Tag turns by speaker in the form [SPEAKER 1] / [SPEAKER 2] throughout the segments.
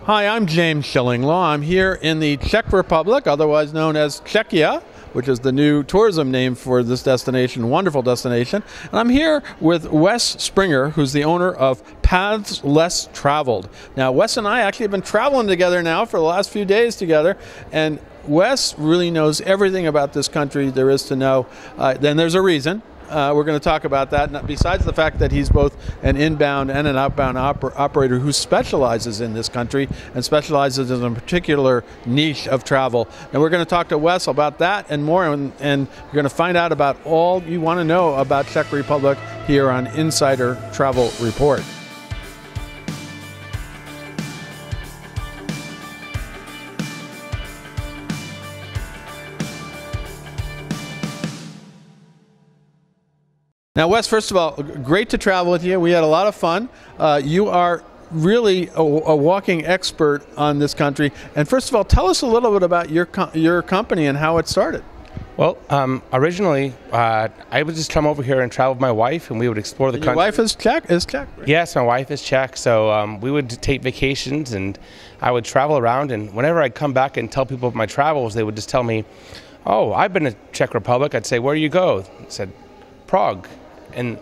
[SPEAKER 1] Hi, I'm James Schillinglaw. I'm here in the Czech Republic, otherwise known as Czechia, which is the new tourism name for this destination, wonderful destination. And I'm here with Wes Springer, who's the owner of Paths Less Traveled. Now, Wes and I actually have been traveling together now for the last few days together, and Wes really knows everything about this country there is to know. Then there's a reason. We're going to talk about that. And besides the fact that he's both an inbound and an outbound operator who specializes in this country and specializes in a particular niche of travel. And we're going to talk to Wes about that and more, and you're going to find out about all you want to know about Czech Republic here on Insider Travel Report. Now, Wes, first of all, great to travel with you. We had a lot of fun. You are really a walking expert on this country. And first of all, tell us a little bit about your company and how it started.
[SPEAKER 2] Well, originally, I would just come over here and travel with my wife, and we would explore the country.
[SPEAKER 1] Your wife is Czech? Right?
[SPEAKER 2] Yes, my wife is Czech. So we would take vacations, and I would travel around. And whenever I'd come back and tell people of my travels, they would just tell me, "Oh, I've been to Czech Republic." I'd say, "Where do you go?" I said, "Prague." And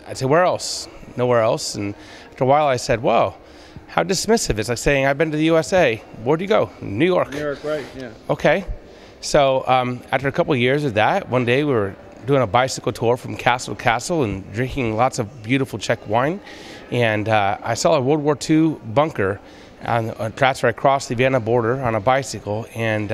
[SPEAKER 2] I'd say, "Where else?" "Nowhere else." And after a while I said, "Whoa, how dismissive." It's like saying, "I've been to the USA." "Where'd you go?" "New York."
[SPEAKER 1] New York, right, yeah.
[SPEAKER 2] Okay. So after a couple of years of that, one day we were doing a bicycle tour from castle to castle and drinking lots of beautiful Czech wine. And I saw a World War II bunker that's where I crossed the Vienna border on a bicycle. And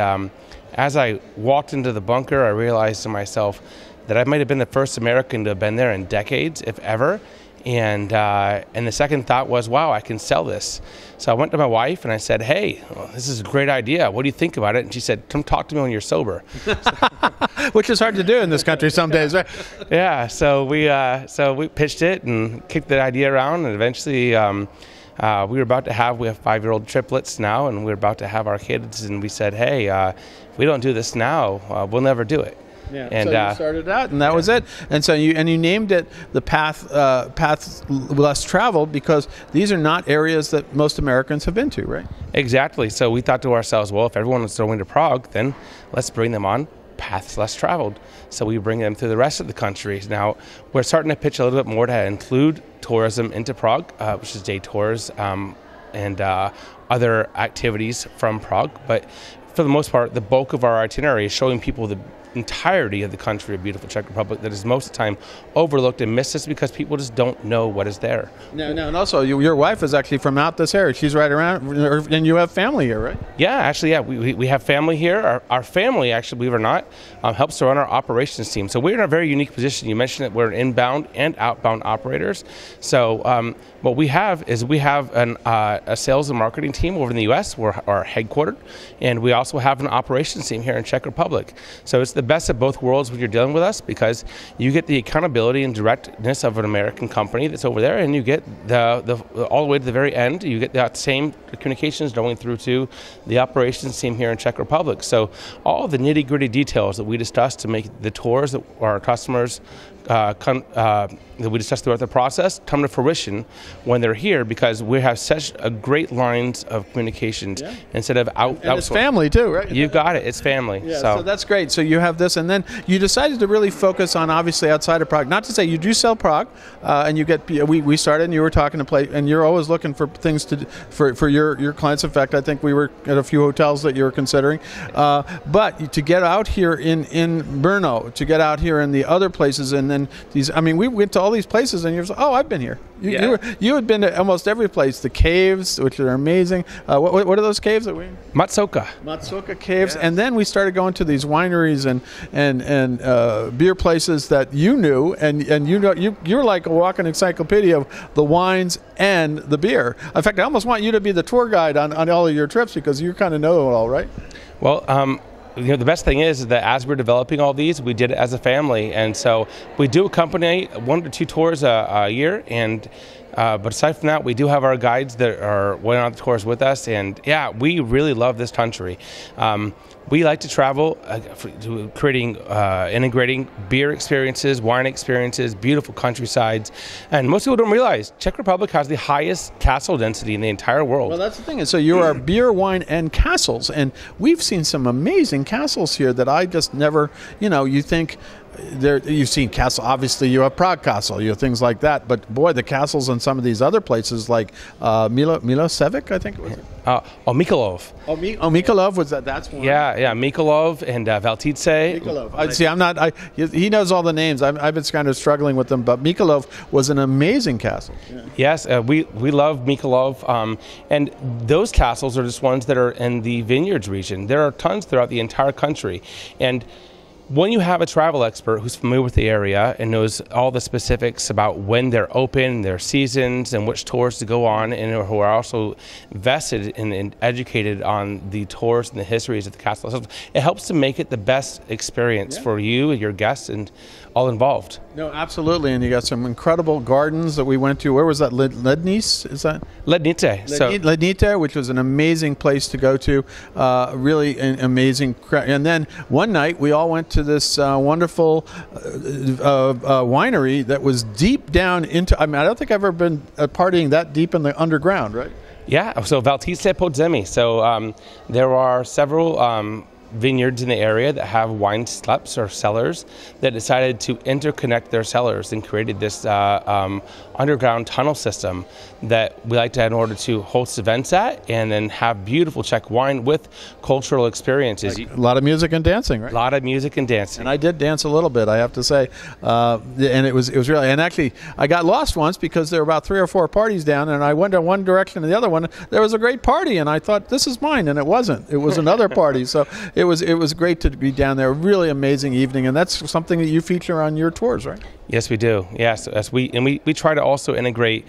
[SPEAKER 2] as I walked into the bunker, I realized to myself that I might have been the first American to have been there in decades, if ever. And the second thought was, wow, I can sell this. So I went to my wife and I said, "Hey, this is a great idea. What do you think about it?" And she said, "Come talk to me when you're sober."
[SPEAKER 1] Which is hard to do in this country some days, right?
[SPEAKER 2] Yeah, so we pitched it and kicked the idea around, and eventually we have 5-year-old triplets now, and we're about to have our kids, and we said, "Hey, if we don't do this now, we'll never do it."
[SPEAKER 1] Yeah. And so you started out, and that was it. And so you named it the Paths Less Traveled because these are not areas that most Americans have been to, right?
[SPEAKER 2] Exactly. So we thought to ourselves, well, if everyone was going to Prague, then let's bring them on Paths Less Traveled. So we bring them through the rest of the country. Now we're starting to pitch a little bit more to include tourism into Prague, which is day tours and other activities from Prague. But for the most part, the bulk of our itinerary is showing people the entirety of the country of beautiful Czech Republic that is most of the time overlooked and missed just because people just don't know what is there.
[SPEAKER 1] No, and also your wife is actually from out this area. She's right around, and you have family here, right?
[SPEAKER 2] Yeah, actually, yeah, we have family here. Our family, actually, believe it or not, helps to run our operations team. So we're in a very unique position. You mentioned that we're inbound and outbound operators. So what we have is a sales and marketing team over in the U.S. We're headquartered, and we also have an operations team here in Czech Republic. So it's the best of both worlds when you're dealing with us because you get the accountability and directness of an American company that's over there, and you get the all the way to the very end. You get that same communications going through to the operations team here in Czech Republic. So all the nitty-gritty details that we discuss to make the tours that our customers that we discussed throughout the process come to fruition when they're here because we have such a great lines of communications instead of
[SPEAKER 1] and it's family too, right?
[SPEAKER 2] You've got it. It's family.
[SPEAKER 1] Yeah, so that's great. So you have this, and then you decided to really focus on obviously outside of Prague. Not to say you do sell Prague, and you get we started, and you were talking to play, and you're always looking for things for your clients. In fact, I think we were at a few hotels that you were considering, but to get out here in Brno, to get out here in the other places, and then we went to all these places, and you're like, "Oh, I've been here." You had been to almost every place. The caves, which are amazing. What are those caves that we? Matsoka caves, and then we started going to these wineries and beer places that you knew, and you're like a walking encyclopedia of the wines and the beer. In fact, I almost want you to be the tour guide on all of your trips because you kind of know it all, right?
[SPEAKER 2] Well, the best thing is that as we're developing all these, we did it as a family, and so we do accompany 1 to 2 tours a year, and But aside from that, we do have our guides that are going on the tours with us, and yeah, we really love this country. We like to travel to creating, integrating beer experiences, wine experiences, beautiful countrysides, and most people don't realize Czech Republic has the highest castle density in the entire world.
[SPEAKER 1] Well, that's the thing. And so you are beer, wine, and castles, and we've seen some amazing castles here that I just never, you think. You've seen castle. Obviously, you have Prague Castle. You have things like that. But boy, the castles in some of these other places, like Milosevic, I think it was.
[SPEAKER 2] Mikolov.
[SPEAKER 1] Mikolov was that? That's one.
[SPEAKER 2] Yeah, Mikolov and Valtice.
[SPEAKER 1] Mikolov. See, I'm not. He knows all the names. I've been kind of struggling with them, but Mikolov was an amazing castle. Yeah.
[SPEAKER 2] Yes, we love Mikolov, and those castles are just ones that are in the vineyards region. There are tons throughout the entire country, and when you have a travel expert who's familiar with the area and knows all the specifics about when they're open, their seasons, and which tours to go on, and who are also vested and educated on the tours and the histories of the castle, it helps to make it the best experience for you, your guests, and all involved.
[SPEAKER 1] No, absolutely, and you got some incredible gardens that we went to. Where was that? Lednice? Is that?
[SPEAKER 2] Lednice.
[SPEAKER 1] Lednice, which was an amazing place to go to. Really an amazing. And then one night we all went to this wonderful winery that was deep down into. I don't think I've ever been partying that deep in the underground, right?
[SPEAKER 2] Yeah. So Valtice Podzemí. So there are several vineyards in the area that have wine steppes or cellars that decided to interconnect their cellars and created this underground tunnel system that we like to have in order to host events at and then have beautiful Czech wine with cultural experiences.
[SPEAKER 1] Like a lot of music and dancing, right?
[SPEAKER 2] A lot of music and dancing.
[SPEAKER 1] And I did dance a little bit, I have to say. And it was really, and actually I got lost once because there were about 3 or 4 parties down, and I went in one direction and the other one. There was a great party, and I thought, this is mine, and it wasn't. It was another party. So it was great to be down there. Really amazing evening, and that's something that you feature on your tours, right?
[SPEAKER 2] Yes, we do. Yes, we try to also integrate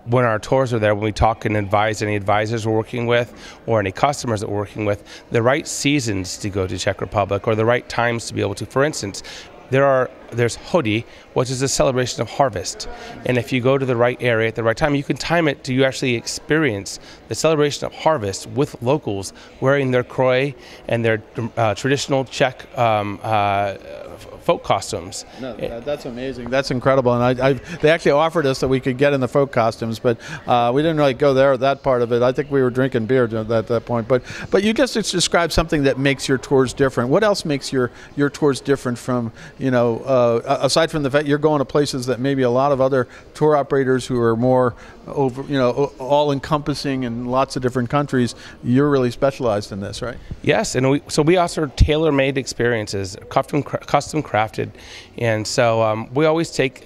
[SPEAKER 2] when our tours are there, when we talk and advise any advisors we're working with or any customers that we're working with, the right seasons to go to Czech Republic or the right times to be able to. For instance, there's Hody, which is a celebration of harvest. And if you go to the right area at the right time, you can time it to you actually experience the celebration of harvest with locals wearing their kroj and their traditional Czech folk costumes.
[SPEAKER 1] No, that's amazing. That's incredible. And they actually offered us that we could get in the folk costumes, but we didn't really go there, that part of it. I think we were drinking beer at that point. But you just described something that makes your tours different. What else makes your tours different from, aside from the fact you're going to places that maybe a lot of other tour operators who are more over, all-encompassing in lots of different countries, you're really specialized in this, right?
[SPEAKER 2] Yes, and we offer tailor-made experiences, custom crafted, and so we always take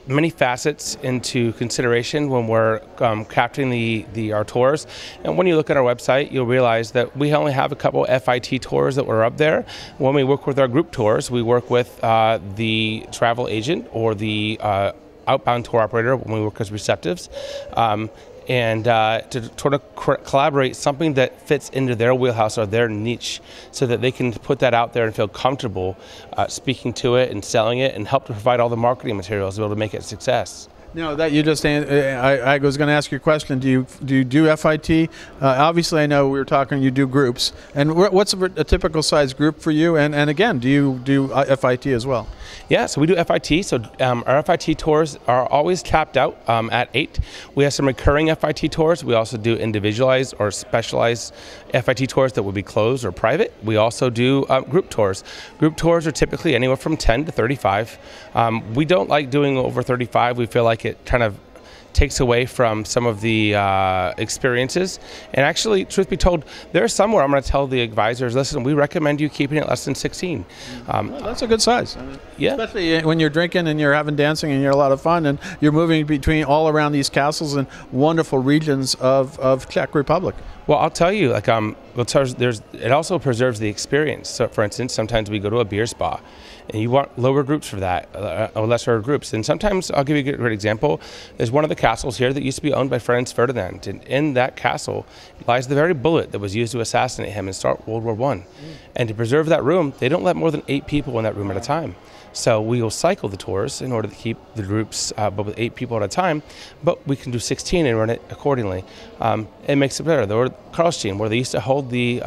[SPEAKER 2] many facets into consideration when we're crafting our tours. And when you look at our website, you'll realize that we only have a couple FIT tours that were up there. When we work with our group tours, we work with the travel agent or the outbound tour operator when we work as receptives. And to sort of collaborate something that fits into their wheelhouse or their niche so that they can put that out there and feel comfortable speaking to it and selling it and help to provide all the marketing materials to be able to make it a success.
[SPEAKER 1] No, that you just. I was going to ask you a question. Do you do FIT? Obviously, I know we were talking. You do groups, and what's a typical size group for you? And again, do you do FIT as well?
[SPEAKER 2] Yeah, so we do FIT. So our FIT tours are always capped out at 8. We have some recurring FIT tours. We also do individualized or specialized FIT tours that would be closed or private. We also do group tours. Group tours are typically anywhere from 10 to 35. We don't like doing over 35. We feel like it kind of takes away from some of the experiences. And actually, truth be told, there's somewhere I'm going to tell the advisors, listen, we recommend you keeping it less than 16.
[SPEAKER 1] Well, that's a good size.
[SPEAKER 2] Yeah.
[SPEAKER 1] Especially when you're drinking and you're having dancing and you're a lot of fun and you're moving between all around these castles and wonderful regions of Czech Republic.
[SPEAKER 2] Well, I'll tell you, it also preserves the experience. So, for instance, sometimes we go to a beer spa, and you want lower groups for that, or lesser groups. And sometimes, I'll give you a great example. There's one of the castles here that used to be owned by Franz Ferdinand, and in that castle lies the very bullet that was used to assassinate him and start World War I. And to preserve that room, they don't let more than 8 people in that room at a time. So we will cycle the tours in order to keep the groups but with 8 people at a time, but we can do 16 and run it accordingly. It makes it better. The Karlstein, where they used to hold the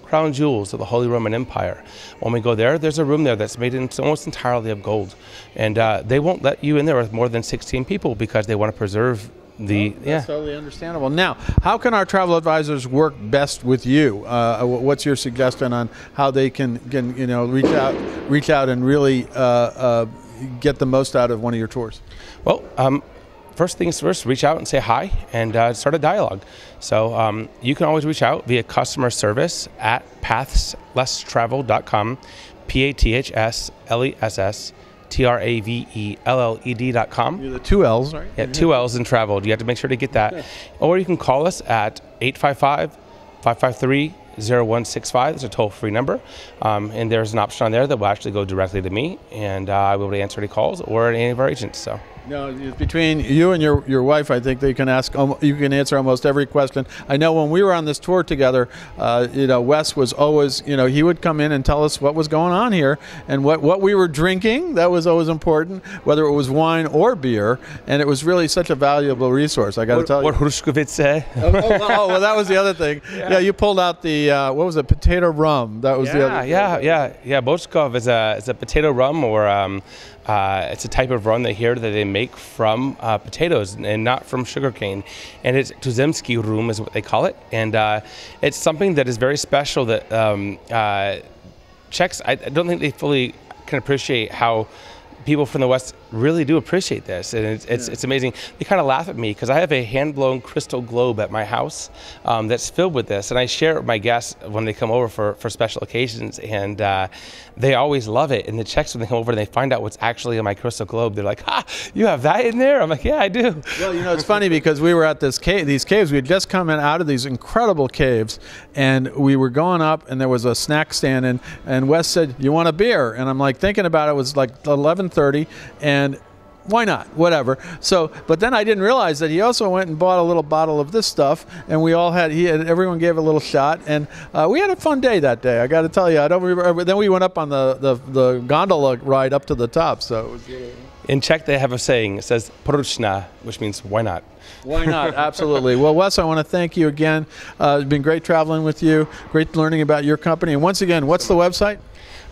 [SPEAKER 2] crown jewels of the Holy Roman Empire. When we go there, there's a room there that's made almost entirely of gold. And they won't let you in there with more than 16 people because they want to preserve
[SPEAKER 1] that's totally understandable. Now, how can our travel advisors work best with you? What's your suggestion on how they can reach out and really get the most out of one of your tours?
[SPEAKER 2] Well, first things first, reach out and say hi and start a dialogue. So you can always reach out via customer service at pathlesstraveled.com, PATHSLESSTRAVELLED.com.
[SPEAKER 1] You're the 2 L's, right?
[SPEAKER 2] Yeah, 2 L's in traveled. You have to make sure to get that. Or you can call us at 855-553-0165. It's a toll-free number. And there's an option on there that will actually go directly to me, and I will be able to answer any calls or any of our agents. So.
[SPEAKER 1] No, between you and your wife, I think they can you can answer almost every question. I know when we were on this tour together, Wes was always, he would come in and tell us what was going on here and what we were drinking. That was always important, whether it was wine or beer, and it was really such a valuable resource. I got to tell you.
[SPEAKER 2] What Hrushkovitz say?
[SPEAKER 1] well, that was the other thing. Yeah, you pulled out the what was it? Potato rum. That was the other.
[SPEAKER 2] Yeah. Bochkov is a potato rum, or it's a type of rum that they make from potatoes and not from sugarcane. And it's Tuzemski rum is what they call it. And it's something that is very special that Czechs, I don't think they fully can appreciate how people from the West really do appreciate this, and it's amazing. They kind of laugh at me because I have a hand-blown crystal globe at my house that's filled with this, and I share it with my guests when they come over for special occasions, and they always love it. And the Czechs, when they come over and they find out what's actually in my crystal globe, they're like, you have that in there? I'm like, yeah, I do.
[SPEAKER 1] Well, it's funny because we were at these caves. We had just come out of these incredible caves, and we were going up, and there was a snack stand, and Wes said, you want a beer? And I'm like thinking about it. It was like 11:30, and why not? Whatever. So, but then I didn't realize that he also went and bought a little bottle of this stuff, and everyone gave a little shot, and we had a fun day that day. I got to tell you, I don't remember. Then we went up on the gondola ride up to the top. So it was
[SPEAKER 2] in Czech, they have a saying. It says "Proč ne," which means "Why not?"
[SPEAKER 1] Why not? Absolutely. Well, Wes, I want to thank you again. It's been great traveling with you. Great learning about your company. And once again, what's the website?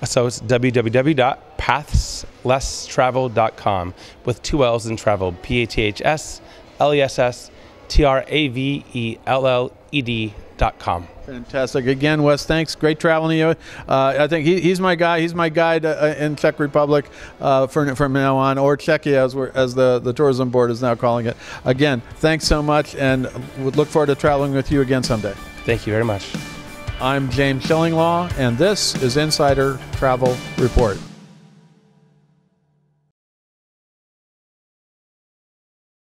[SPEAKER 2] So it's www.pathlesstraveled.com with 2 L's in travel, PATHLESSTRAVELLED.com.
[SPEAKER 1] Fantastic. Again, Wes, thanks. Great traveling to you. I think he's my guy. He's my guide in Czech Republic from now on, or Czechia as the tourism board is now calling it. Again, thanks so much, and would look forward to traveling with you again someday.
[SPEAKER 2] Thank you very much.
[SPEAKER 1] I'm James Shillinglaw, and this is Insider Travel Report.